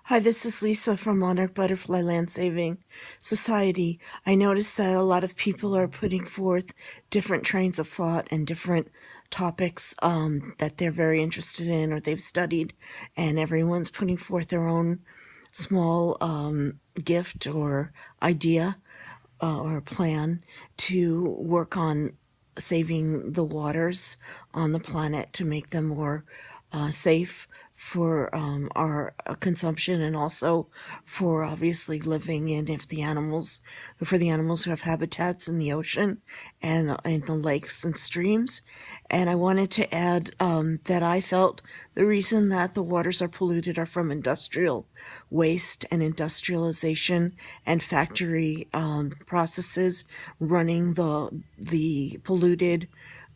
Hi, this is Lisa from Monarch Butterfly Land Saving Society. I noticed that a lot of people are putting forth different trains of thought and different topics that they're very interested in or they've studied, and everyone's putting forth their own small gift or idea or plan to work on saving the waters on the planet to make them more safe for our consumption and also for obviously living in if the animals for the animals who have habitats in the ocean and in the lakes and streams. And I wanted to add that I felt the reason that the waters are polluted are from industrial waste and industrialization and factory processes running the polluted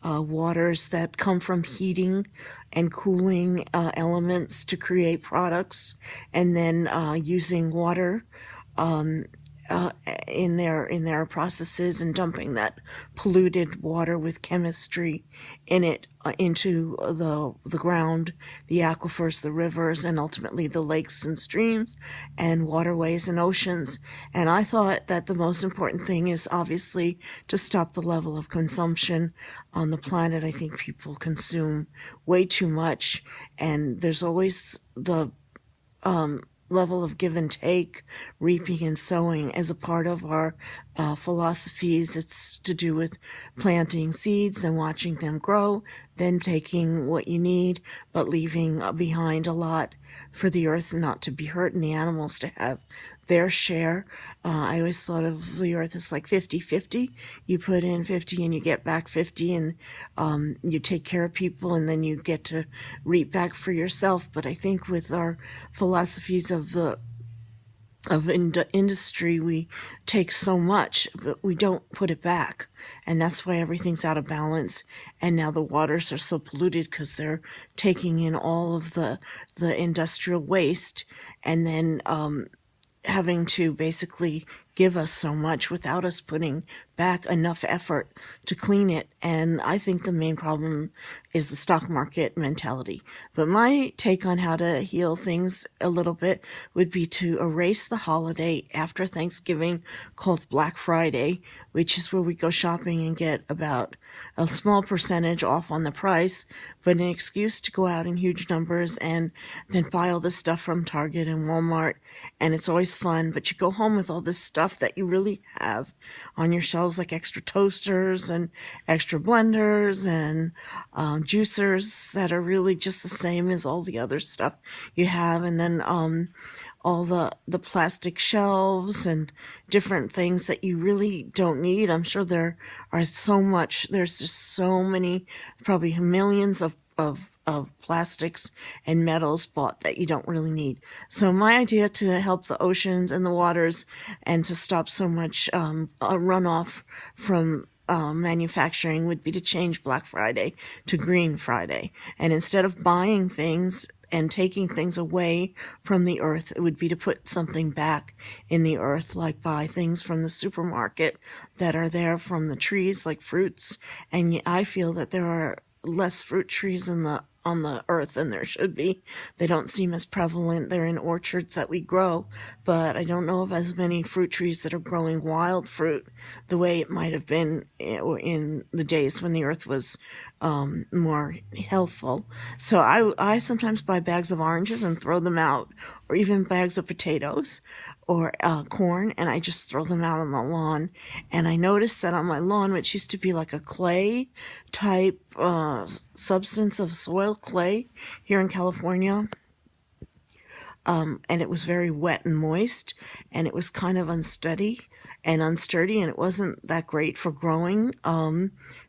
waters that come from heating and cooling elements to create products, and then using water uh, in their processes and dumping that polluted water with chemistry in it into the ground, the aquifers, the rivers, and ultimately the lakes and streams and waterways and oceans. And I thought that the most important thing is obviously to stop the level of consumption on the planet. I think people consume way too much, and there's always the level of give and take, reaping and sowing as a part of our philosophies. It's to do with planting seeds and watching them grow, then taking what you need, but leaving behind a lot for the earth not to be hurt and the animals to have their share. I always thought of the earth as like 50-50. You put in 50 and you get back 50, and you take care of people and then you get to reap back for yourself. But I think with our philosophies of industry, we take so much, but we don't put it back. And that's why everything's out of balance. And now the waters are so polluted because they're taking in all of the industrial waste and then having to basically give us so much without us putting back enough effort to clean it. And I think the main problem is the stock market mentality. But my take on how to heal things a little bit would be to erase the holiday after Thanksgiving called Black Friday, which is where we go shopping and get about a small percentage off on the price, but an excuse to go out in huge numbers and then buy all this stuff from Target and Walmart. And it's always fun, but you go home with all this stuff that you really have on your shelves, like extra toasters and extra blenders and juicers that are really just the same as all the other stuff you have. And then all the plastic shelves and different things that you really don't need. I'm sure there's just so many, probably millions of plastics and metals bought that you don't really need. So my idea to help the oceans and the waters and to stop so much runoff from manufacturing would be to change Black Friday to Green Friday. And instead of buying things and taking things away from the earth, it would be to put something back in the earth, like buy things from the supermarket that are there from the trees, like fruits. And I feel that there are less fruit trees on the earth than there should be. They don't seem as prevalent. They're in orchards that we grow, but I don't know of as many fruit trees that are growing wild fruit the way it might have been in the days when the earth was more healthful. So I sometimes buy bags of oranges and throw them out, or even bags of potatoes or corn, and I just throw them out on the lawn. And I noticed that on my lawn, which used to be like a clay type substance of soil clay here in California, and it was very wet and moist, and it was kind of unsteady and unsturdy, and it wasn't that great for growing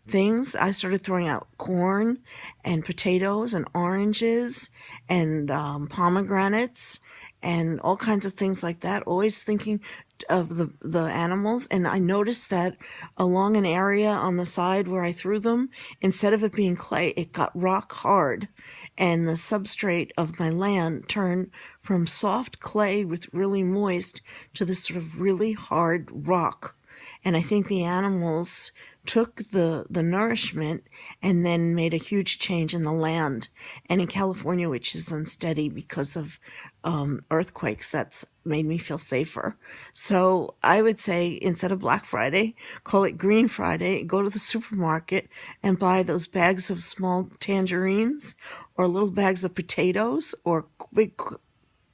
things. I started throwing out corn and potatoes and oranges and pomegranates and all kinds of things like that, always thinking of the animals. And I noticed that along an area on the side where I threw them, instead of it being clay, it got rock hard, and the substrate of my land turned from soft clay with really moist to this sort of really hard rock. And I think the animals took the nourishment and then made a huge change in the land. And in California, which is unsteady because of earthquakes. That's made me feel safer. So I would say instead of Black Friday, call it Green Friday. Go to the supermarket and buy those bags of small tangerines or little bags of potatoes or big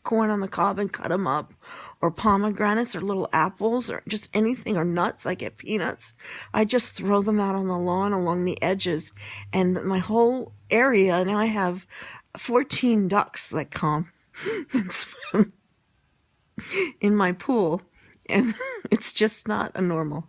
corn on the cob and cut them up, or pomegranates or little apples or just anything, or nuts. I get peanuts. I just throw them out on the lawn along the edges, and my whole area now I have 14 ducks that come and swim in my pool, and it's just not a normal.